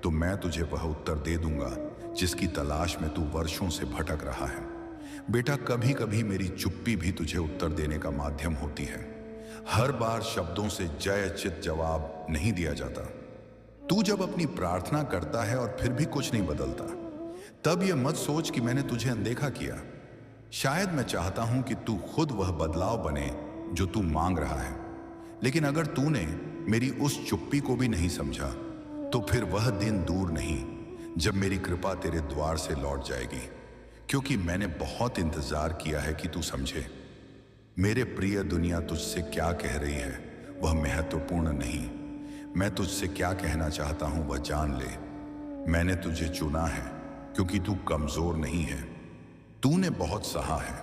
तो मैं तुझे वह उत्तर दे दूंगा जिसकी तलाश में तू वर्षों से भटक रहा है। बेटा, कभी कभी मेरी चुप्पी भी तुझे उत्तर देने का माध्यम होती है। हर बार शब्दों से जय चित जवाब नहीं दिया जाता। तू जब अपनी प्रार्थना करता है और फिर भी कुछ नहीं बदलता, तब यह मत सोच कि मैंने तुझे अनदेखा किया। शायद मैं चाहता हूं कि तू खुद वह बदलाव बने जो तू मांग रहा है। लेकिन अगर तूने मेरी उस चुप्पी को भी नहीं समझा, तो फिर वह दिन दूर नहीं जब मेरी कृपा तेरे द्वार से लौट जाएगी। क्योंकि मैंने बहुत इंतजार किया है कि तू समझे। मेरे प्रिय, दुनिया तुझसे क्या कह रही है वह महत्वपूर्ण नहीं, मैं तुझसे क्या कहना चाहता हूं वह जान ले। मैंने तुझे चुना है क्योंकि तू कमजोर नहीं है। तूने बहुत सहा है,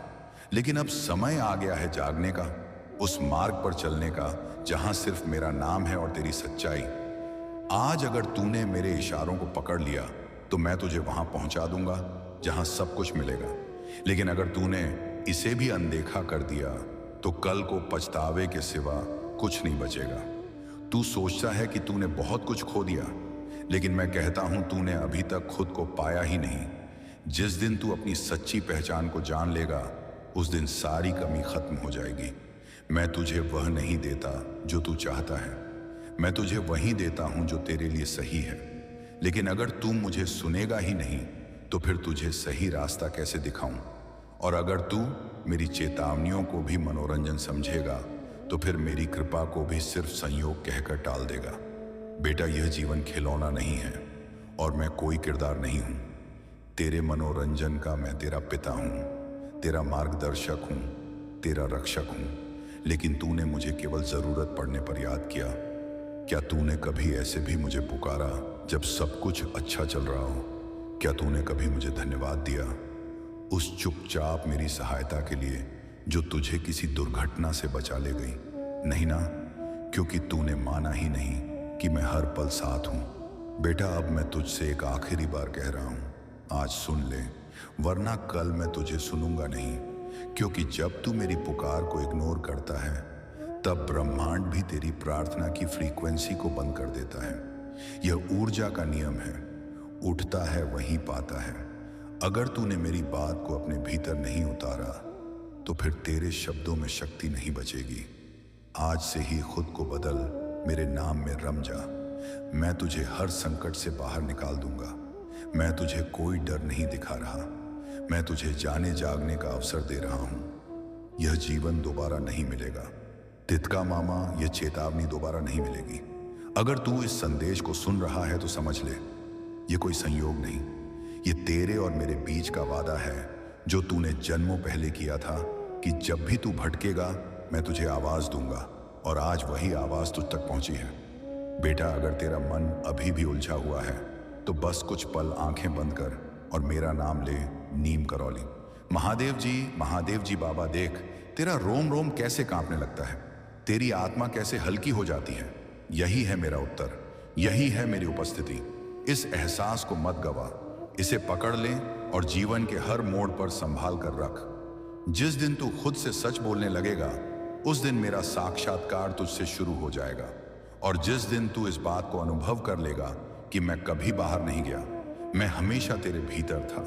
लेकिन अब समय आ गया है जागने का, उस मार्ग पर चलने का जहां सिर्फ मेरा नाम है और तेरी सच्चाई। आज अगर तूने मेरे इशारों को पकड़ लिया तो मैं तुझे वहां पहुंचा दूंगा जहां सब कुछ मिलेगा। लेकिन अगर तूने इसे भी अनदेखा कर दिया तो कल को पछतावे के सिवा कुछ नहीं बचेगा। तू सोचता है कि तूने बहुत कुछ खो दिया, लेकिन मैं कहता हूं तूने अभी तक खुद को पाया ही नहीं। जिस दिन तू अपनी सच्ची पहचान को जान लेगा, उस दिन सारी कमी खत्म हो जाएगी। मैं तुझे वह नहीं देता जो तू चाहता है, मैं तुझे वही देता हूं जो तेरे लिए सही है। लेकिन अगर तू मुझे सुनेगा ही नहीं तो फिर तुझे सही रास्ता कैसे दिखाऊं? और अगर तू मेरी चेतावनियों को भी मनोरंजन समझेगा तो फिर मेरी कृपा को भी सिर्फ संयोग कहकर टाल देगा। बेटा, यह जीवन खिलौना नहीं है और मैं कोई किरदार नहीं हूं। तेरे मनोरंजन का मैं तेरा पिता हूं, तेरा मार्गदर्शक हूं, तेरा रक्षक हूं। लेकिन तूने मुझे केवल जरूरत पड़ने पर याद किया। क्या तूने कभी ऐसे भी मुझे पुकारा जब सब कुछ अच्छा चल रहा हो? क्या तूने कभी मुझे धन्यवाद दिया उस चुपचाप मेरी सहायता के लिए जो तुझे किसी दुर्घटना से बचा ले गई? नहीं ना, क्योंकि तूने माना ही नहीं कि मैं हर पल साथ हूं। बेटा, अब मैं तुझसे एक आखिरी बार कह रहा हूं, आज सुन ले, वरना कल मैं तुझे सुनूंगा नहीं। क्योंकि जब तू मेरी पुकार को इग्नोर करता है, तब ब्रह्मांड भी तेरी प्रार्थना की फ्रीक्वेंसी को बंद कर देता है। यह ऊर्जा का नियम है, उठता है वहीं पाता है। अगर तूने मेरी बात को अपने भीतर नहीं उतारा तो फिर तेरे शब्दों में शक्ति नहीं बचेगी। आज से ही खुद को बदल, मेरे नाम में रम जा। मैं तुझे हर संकट से बाहर निकाल दूंगा। मैं तुझे कोई डर नहीं दिखा रहा, मैं तुझे जाने जागने का अवसर दे रहा हूं। यह जीवन दोबारा नहीं मिलेगा। तितका मामा, यह चेतावनी दोबारा नहीं मिलेगी। अगर तू इस संदेश को सुन रहा है तो समझ ले, यह कोई संयोग नहीं, ये तेरे और मेरे बीच का वादा है जो तूने जन्मों पहले किया था कि जब भी तू भटकेगा मैं तुझे आवाज दूंगा। और आज वही आवाज तुझ तक पहुंची है। बेटा, अगर तेरा मन अभी भी उलझा हुआ है तो बस कुछ पल आंखें बंद कर और मेरा नाम ले, नीम करौली। महादेव जी बाबा, देख तेरा रोम रोम कैसे कांपने लगता है, तेरी आत्मा कैसे हल्की हो जाती है। यही है मेरा उत्तर, यही है मेरी उपस्थिति। इस एहसास को मत गवा, इसे पकड़ ले और जीवन के हर मोड़ पर संभाल कर रख। जिस दिन तू खुद से सच बोलने लगेगा, उस दिन मेरा साक्षात्कार तुझसे शुरू हो जाएगा। और जिस दिन तू इस बात को अनुभव कर लेगा कि मैं कभी बाहर नहीं गया, मैं हमेशा तेरे भीतर था,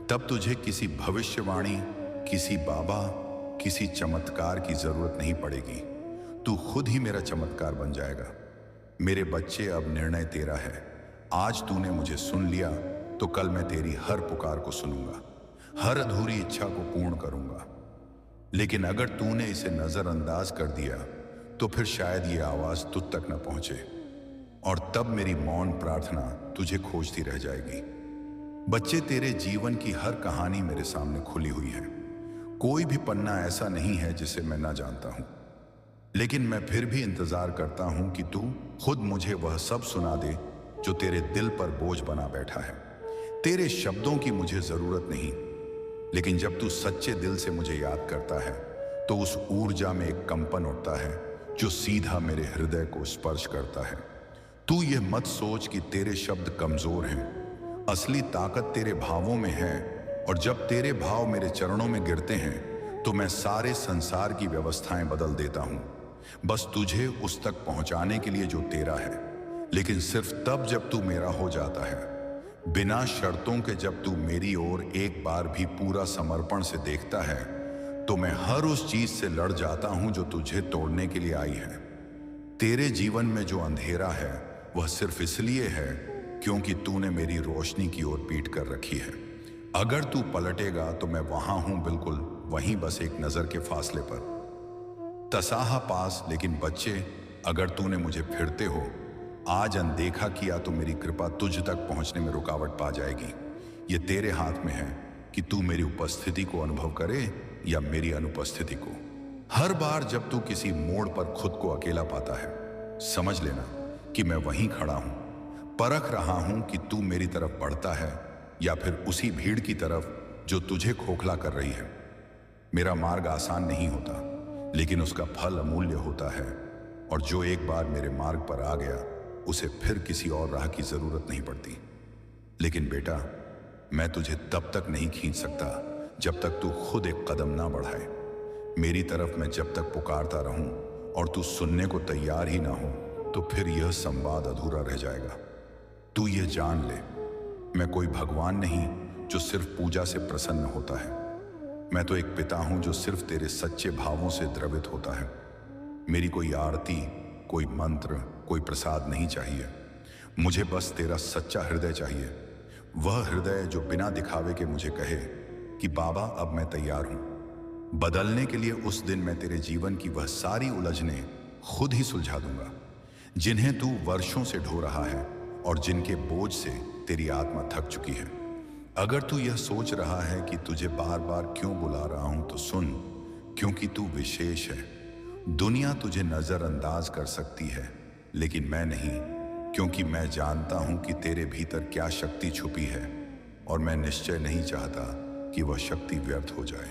तब तुझे किसी भविष्यवाणी, किसी बाबा, किसी चमत्कार की जरूरत नहीं पड़ेगी। तू खुद ही मेरा चमत्कार बन जाएगा। मेरे बच्चे, अब निर्णय तेरा है। आज तूने मुझे सुन लिया तो कल मैं तेरी हर पुकार को सुनूंगा, हर अधूरी इच्छा को पूर्ण करूंगा। लेकिन अगर तूने इसे नजरअंदाज कर दिया तो फिर शायद ये आवाज तुझ तक न पहुंचे और तब मेरी मौन प्रार्थना तुझे खोजती रह जाएगी। बच्चे, तेरे जीवन की हर कहानी मेरे सामने खुली हुई है। कोई भी पन्ना ऐसा नहीं है जिसे मैं ना जानता हूं। लेकिन मैं फिर भी इंतजार करता हूं कि तू खुद मुझे वह सब सुना दे जो तेरे दिल पर बोझ बना बैठा है। तेरे शब्दों की मुझे जरूरत नहीं, लेकिन जब तू सच्चे दिल से मुझे याद करता है तो उस ऊर्जा में एक कंपन उठता है जो सीधा मेरे हृदय को स्पर्श करता है। तू ये मत सोच कि तेरे शब्द कमजोर हैं, असली ताकत तेरे भावों में है। और जब तेरे भाव मेरे चरणों में गिरते हैं तो मैं सारे संसार की व्यवस्थाएं बदल देता हूं, बस तुझे उस तक पहुंचाने के लिए जो तेरा है। लेकिन सिर्फ तब जब तू मेरा हो जाता है, बिना शर्तों के। जब तू मेरी ओर एक बार भी पूरा समर्पण से देखता है तो मैं हर उस चीज से लड़ जाता हूं जो तुझे तोड़ने के लिए आई है। तेरे जीवन में जो अंधेरा है वह सिर्फ इसलिए है क्योंकि तूने मेरी रोशनी की ओर पीठ कर रखी है। अगर तू पलटेगा तो मैं वहां हूं, बिल्कुल वहीं, बस एक नजर के फासले पर। तसाहा पास। लेकिन बच्चे, अगर तूने मुझे फिरते हो आज अनदेखा किया तो मेरी कृपा तुझ तक पहुंचने में रुकावट पा जाएगी। ये तेरे हाथ में है कि तू मेरी उपस्थिति को अनुभव करे या मेरी अनुपस्थिति को। हर बार जब तू किसी मोड़ पर खुद को अकेला पाता है, समझ लेना कि मैं वहीं खड़ा हूं, परख रहा हूं कि तू मेरी तरफ बढ़ता है या फिर उसी भीड़ की तरफ जो तुझे खोखला कर रही है। मेरा मार्ग आसान नहीं होता, लेकिन उसका फल अमूल्य होता है। और जो एक बार मेरे मार्ग पर आ गया, उसे फिर किसी और राह की जरूरत नहीं पड़ती। लेकिन बेटा, मैं तुझे तब तक नहीं खींच सकता जब तक तू खुद एक कदम ना बढ़ाए। मेरी तरफ मैं जब तक पुकारता रहूं और तू सुनने को तैयार ही ना हो, तो फिर यह संवाद अधूरा रह जाएगा। तू यह जान ले, मैं कोई भगवान नहीं जो सिर्फ पूजा से प्रसन्न होता है। मैं तो एक पिता हूं जो सिर्फ तेरे सच्चे भावों से द्रवित होता है। मेरी कोई आरती, कोई मंत्र, कोई प्रसाद नहीं चाहिए। मुझे बस तेरा सच्चा हृदय चाहिए। वह हृदय जो बिना दिखावे के मुझे कहे कि बाबा अब मैं तैयार हूं। बदलने के लिए उस दिन मैं तेरे जीवन की वह सारी उलझनें खुद ही सुलझा दूंगा, जिन्हें तू वर्षों से ढो रहा है और जिनके बोझ से तेरी आत्मा थक चुकी है। अगर तू यह सोच रहा है कि तुझे बार बार क्यों बुला रहा हूं, तो सुन, क्योंकि तू विशेष है। दुनिया तुझे नजरअंदाज कर सकती है, लेकिन मैं नहीं, क्योंकि मैं जानता हूं कि तेरे भीतर क्या शक्ति छुपी है, और मैं निश्चय नहीं चाहता कि वह शक्ति व्यर्थ हो जाए।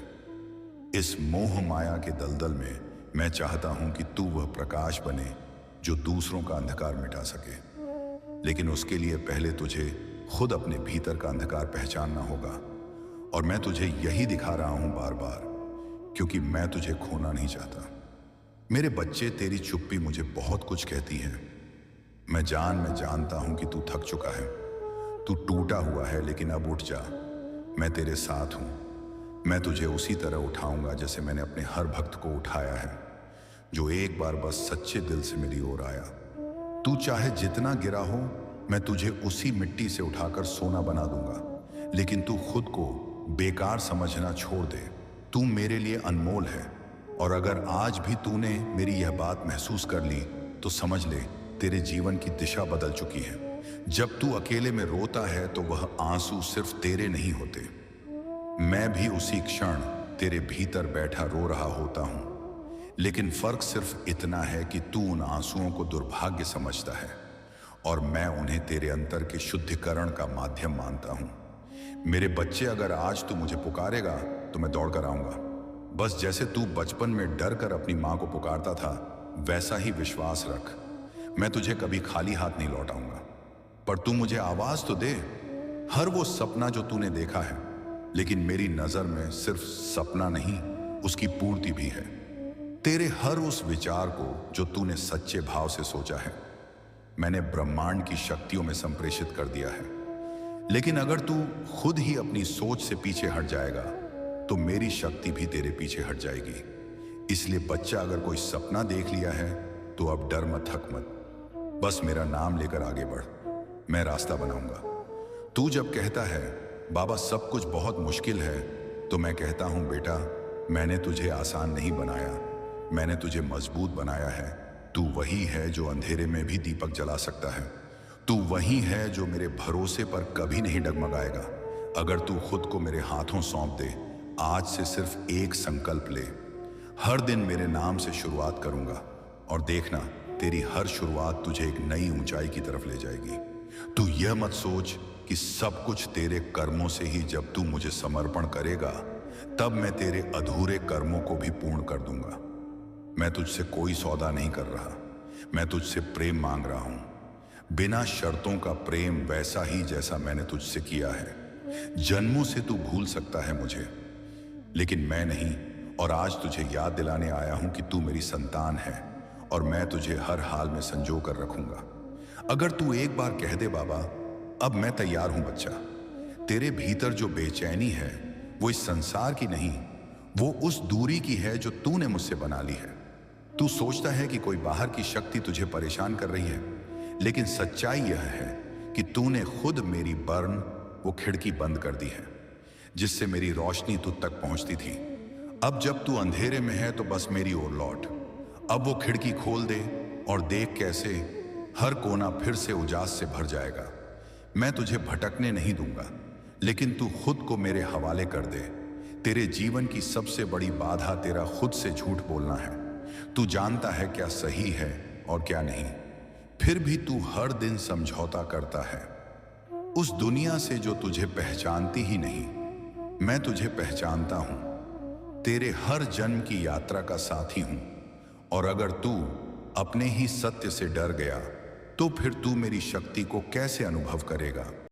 इस मोह माया के दलदल में मैं चाहता हूं कि तू वह प्रकाश बने जो दूसरों का अंधकार मिटा सके। लेकिन उसके लिए पहले तुझे खुद अपने भीतर का अंधकार पहचानना होगा, और मैं तुझे यही दिखा रहा हूं बार बार, क्योंकि मैं तुझे खोना नहीं चाहता। मेरे बच्चे, तेरी चुप्पी मुझे बहुत कुछ कहती है। मैं जानता हूं कि तू थक चुका है, तू टूटा हुआ है, लेकिन अब उठ जा। मैं तेरे साथ हूं। मैं तुझे उसी तरह उठाऊंगा जैसे मैंने अपने हर भक्त को उठाया है, जो एक बार बस सच्चे दिल से मेरी ओर आया। तू चाहे जितना गिरा हो, मैं तुझे उसी मिट्टी से उठाकर सोना बना दूंगा, लेकिन तू खुद को बेकार समझना छोड़ दे। तू मेरे लिए अनमोल है, और अगर आज भी तूने मेरी यह बात महसूस कर ली, तो समझ ले तेरे जीवन की दिशा बदल चुकी है। जब तू अकेले में रोता है, तो वह आंसू सिर्फ तेरे नहीं होते। मैं भी उसी क्षण तेरे भीतर बैठा रो रहा होता हूं, लेकिन फर्क सिर्फ इतना है कि तू उन आंसुओं को दुर्भाग्य समझता है, और मैं उन्हें तेरे अंतर के शुद्धिकरण का माध्यम मानता हूं। मेरे बच्चे, अगर आज तू मुझे पुकारेगा तो मैं दौड़ कर आऊंगा। बस जैसे तू बचपन में डर कर अपनी मां को पुकारता था, वैसा ही विश्वास रख। मैं तुझे कभी खाली हाथ नहीं लौटाऊंगा, पर तू मुझे आवाज तो दे। हर वो सपना जो तूने देखा है, लेकिन मेरी नजर में सिर्फ सपना नहीं, उसकी पूर्ति भी है। तेरे हर उस विचार को जो तूने सच्चे भाव से सोचा है, मैंने ब्रह्मांड की शक्तियों में संप्रेषित कर दिया है। लेकिन अगर तू खुद ही अपनी सोच से पीछे हट जाएगा, तो मेरी शक्ति भी तेरे पीछे हट जाएगी। इसलिए बच्चा, अगर कोई सपना देख लिया है, तो अब डर मत, थक मत। बस मेरा नाम लेकर आगे बढ़, मैं रास्ता बनाऊंगा। तू जब कहता है बाबा सब कुछ बहुत मुश्किल है, तो मैं कहता हूं बेटा, मैंने तुझे आसान नहीं बनाया, मैंने तुझे मजबूत बनाया है। तू वही है जो अंधेरे में भी दीपक जला सकता है। तू वही है जो मेरे भरोसे पर कभी नहीं डगमगाएगा। अगर तू खुद को मेरे हाथों सौंप दे, आज से सिर्फ एक संकल्प ले, हर दिन मेरे नाम से शुरुआत करूंगा, और देखना तेरी हर शुरुआत तुझे एक नई ऊंचाई की तरफ ले जाएगी। तू यह मत सोच कि सब कुछ तेरे कर्मों से ही, जब तू मुझे समर्पण करेगा, तब मैं तेरे अधूरे कर्मों को भी पूर्ण कर दूंगा। मैं तुझसे कोई सौदा नहीं कर रहा, मैं तुझसे प्रेम मांग रहा हूं। बिना शर्तों का प्रेम, वैसा ही जैसा मैंने तुझसे किया है। जन्मों से तू भूल सकता है मुझे, लेकिन मैं नहीं। और आज तुझे याद दिलाने आया हूं कि तू मेरी संतान है, और मैं तुझे हर हाल में संजो कर रखूंगा। अगर तू एक बार कह दे बाबा अब मैं तैयार हूं बच्चा, तेरे भीतर जो बेचैनी है, वो इस संसार की नहीं, वो उस दूरी की है जो तूने मुझसे बना ली है। तू सोचता है कि कोई बाहर की शक्ति तुझे परेशान कर रही है, लेकिन सच्चाई यह है कि तूने खुद मेरी बर्न, वो खिड़की बंद कर दी है, जिससे मेरी रोशनी तुझ तक पहुंचती थी। अब जब तू अंधेरे में है, तो बस मेरी ओर लौट। अब वो खिड़की खोल दे और देख कैसे हर कोना फिर से उजास से भर जाएगा। मैं तुझे भटकने नहीं दूंगा, लेकिन तू खुद को मेरे हवाले कर दे। तेरे जीवन की सबसे बड़ी बाधा तेरा खुद से झूठ बोलना है। तू जानता है क्या सही है और क्या नहीं, फिर भी तू हर दिन समझौता करता है उस दुनिया से जो तुझे पहचानती ही नहीं। मैं तुझे पहचानता हूं, तेरे हर जन्म की यात्रा का साथी हूं, और अगर तू अपने ही सत्य से डर गया, तो फिर तू मेरी शक्ति को कैसे अनुभव करेगा।